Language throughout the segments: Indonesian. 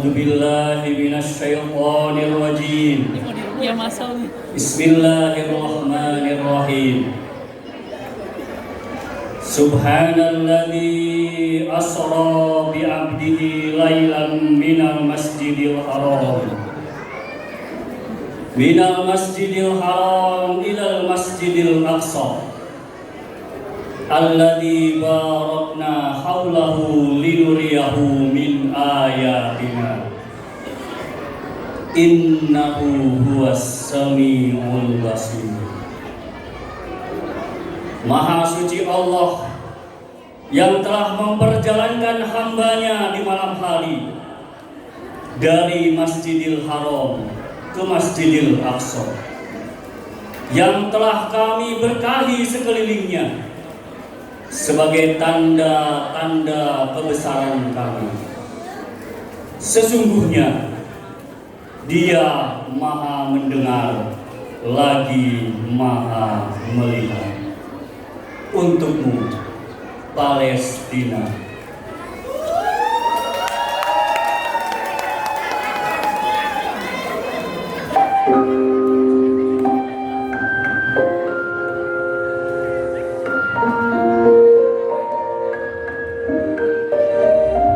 A'udzu billahi minasy syaithanir rajim. Bismillahirrahmanirrahim. Subhanalladzi asra bi 'abdihi lailan minal masjidil haram ilal masjidil aqsa alladzi barakna haulahu linuriyahu min ayatina innahu huwas samiul basir. Maha suci Allah yang telah memperjalankan hambanya di malam hari dari Masjidil Haram ke Masjidil Aqsa, yang telah kami berkahi sekelilingnya sebagai tanda-tanda kebesaran kami. Sesungguhnya Dia Maha mendengar lagi Maha melihat. Untukmu Palestina.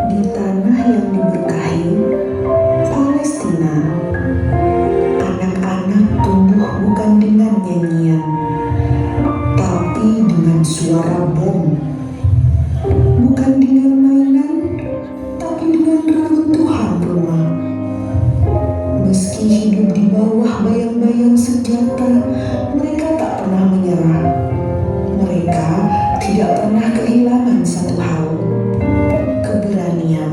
Di tanah yang diberkahi, Palestina, anak-anak tumbuh bukan dengan nyanyian, tapi dengan suara bom, bukan dengan mainan, tapi dengan reruntuhan rumah. Meski hidup di bawah bayang-bayang senjata, mereka tak pernah menyerah. Mereka tidak pernah kehilangan satu hal: keberanian.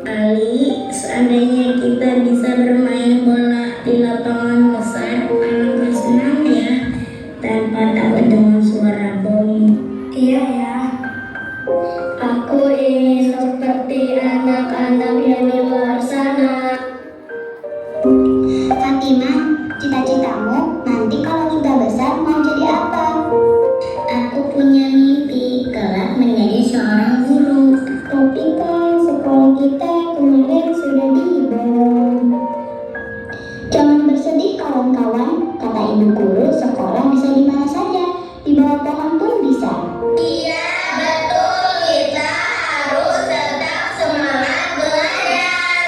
Ali, seandainya kita bisa bermain bola di lapangan besar, akan bersenang ya, tanpa takut dengan suara bom. Iya ya. Aku ingin seperti anak-anak yang di luar sana. Fatimah, cita-citamu nanti kalau sudah besar mau jadi apa? Aku punya mimpi kelak menjadi seorang guru. Tapi kan sekolah kita kemarin sudah dibom. Jangan bersedih kawan-kawan, kata ibu guru, sekolah bisa di mana saja, di bawah pohon pun bisa. Iya, betul. Kita harus tetap semangat belajar.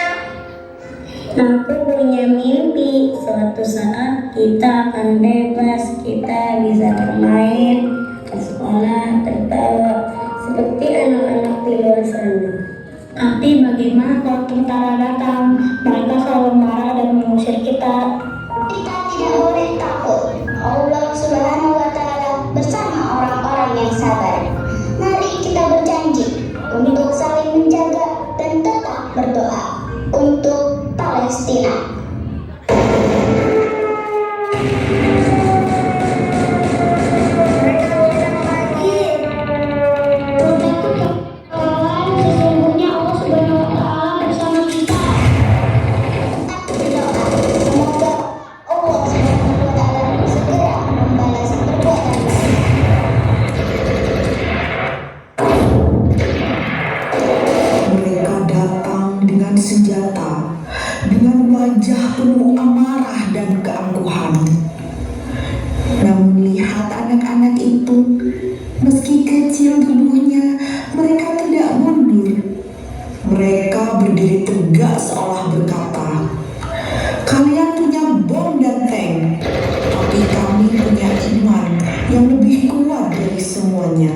Aku punya mimpi, suatu saat kita akan bebas, kita bisa bermain, ke sekolah, tertawa, seperti anak-anak di luar sana. Tapi bagaimana kalau tentara datang? Mereka selalu marah dan mengusir kita. Kita tidak boleh takut. Allah Subhanahu wa Ta'ala bersama orang-orang yang sabar. Mari kita berjanji untuk saling menjaga dan tetap berdoa untuk Palestina. Sesungguhnya Allah Subhanahu wa Ta'ala bersama kita. Tetap berdoa, semoga Allah Subhanahu wa Ta'ala segera membalas perbuatan kita. Mereka datang dengan senjata, dengan wajah penuh amarah dan keangkuhan. Namun lihat anak-anak itu, meski kecil tubuhnya, mereka tidak mundur. Mereka berdiri tegak seolah berkata, "Kalian punya bom dan tank, tapi kami punya iman yang lebih kuat dari semuanya."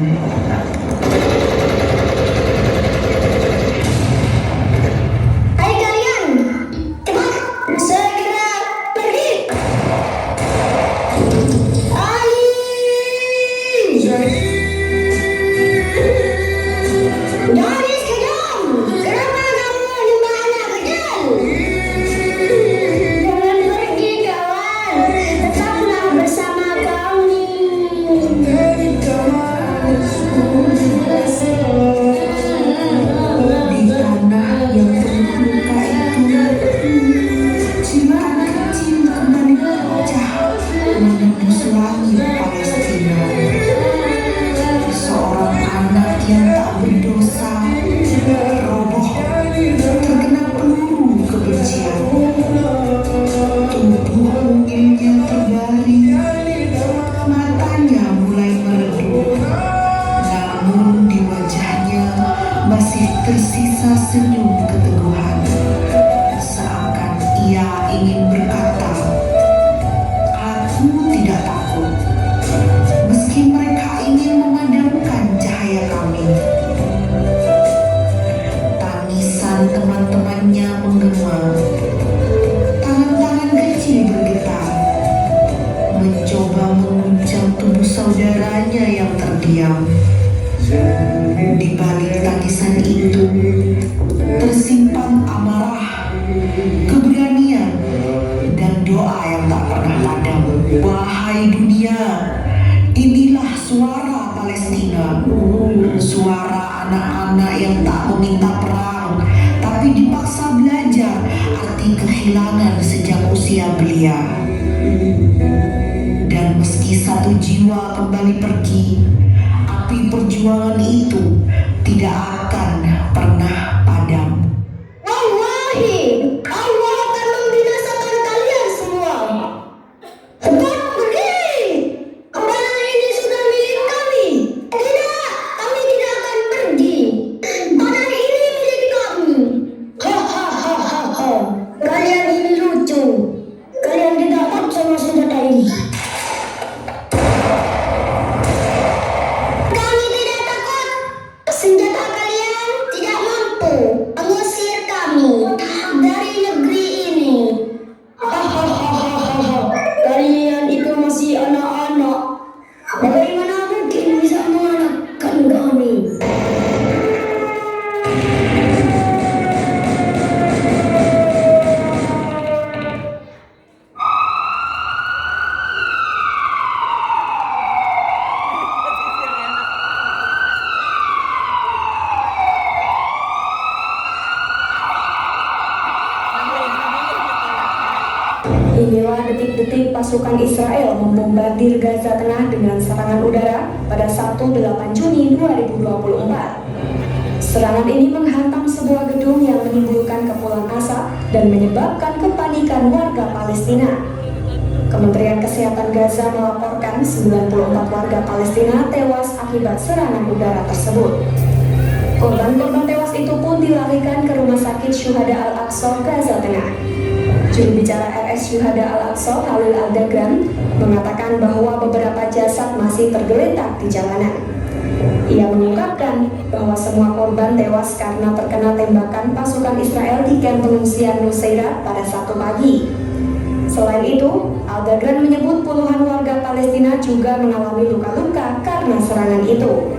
Hai kalian, cepat segera pergi. Ali, gadis kejam, kenapa kamu menyembah anak kecil? Jangan pergi kawan, tetaplah bersama kami. Dari kamar teman-temannya menggema. Tangan-tangan kecil bergetar, mencoba menguncang tubuh saudaranya yang terdiam. Di balik tangisan itu tersimpan amarah, keberanian, dan doa yang tak pernah padam. Wahai dunia, inilah suara Palestina, suara anak-anak yang tak meminta perang, tapi dipaksa belajar arti kehilangan sejak usia belia. Dan meski satu jiwa kembali pergi, api perjuangan itu tidak akan pernah padam. Wallahi, Allah akan membinasakan kalian semua. Cepat pergi! Tanah ini sudah milik kami. Tidak, kami tidak akan pergi. Tanah ini milik kami. Hahaha. Kalian ini lucu. Kalian tidak takut sama senjata ini. Kami tidak takut. Senjata kalian tidak mampu mengusir kami dari negeri ini. Hahaha. Kalian itu masih anak-anak. Bagaimana mungkin bisa mengalahkan kami? Inilah detik-detik pasukan Israel membombardir Gaza Tengah dengan serangan udara pada Sabtu 8 Juni 2024. Serangan ini menghantam sebuah gedung yang menimbulkan kepulan asap dan menyebabkan kepanikan warga Palestina. Kementerian Kesehatan Gaza melaporkan 94 warga Palestina tewas akibat serangan udara tersebut. Korban-korban tewas itu pun dilarikan ke Rumah Sakit Syuhada Al-Aqsa, Gaza Tengah. Juru bicara RS Syuhada Al-Aqsa, Khalil Al-Dagran, mengatakan bahwa beberapa jasad masih tergeletak di jalanan. Ia mengungkapkan bahwa semua korban tewas karena terkena tembakan pasukan Israel di kamp pengungsian Nusairat pada Sabtu pagi. Selain itu, Al-Dagran menyebut puluhan warga Palestina juga mengalami luka-luka karena serangan itu.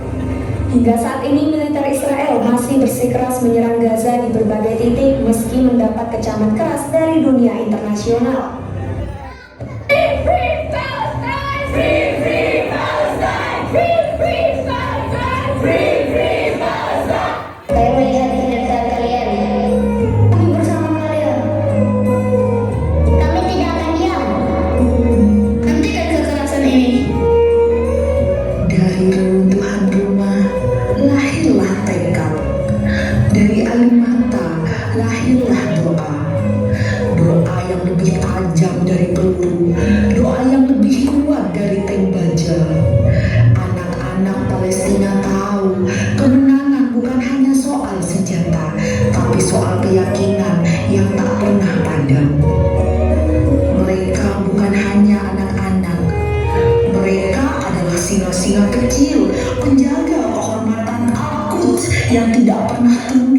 Hingga saat ini militer Israel masih bersikeras menyerang Gaza di berbagai titik meski mendapat kecaman keras dari dunia internasional. Saya melihat kecerdasan kalian. Kami bersama kalian. Kami tidak akan diam. Hentikan kekerasan ini. Dari reruntuhan rumah lahirlah tekad, dari air mata lahirlah doa. Doa yang lebih tajam dari peluru, doa yang lebih kuat dari tank baja. Anak-anak Palestina tahu kemenangan bukan hanya soal senjata, tapi soal keyakinan yang tak pernah padam. Mereka bukan hanya anak-anak, mereka adalah singa-singa kecil, penjaga kehormatan Al-Quds yang tidak pernah tunduk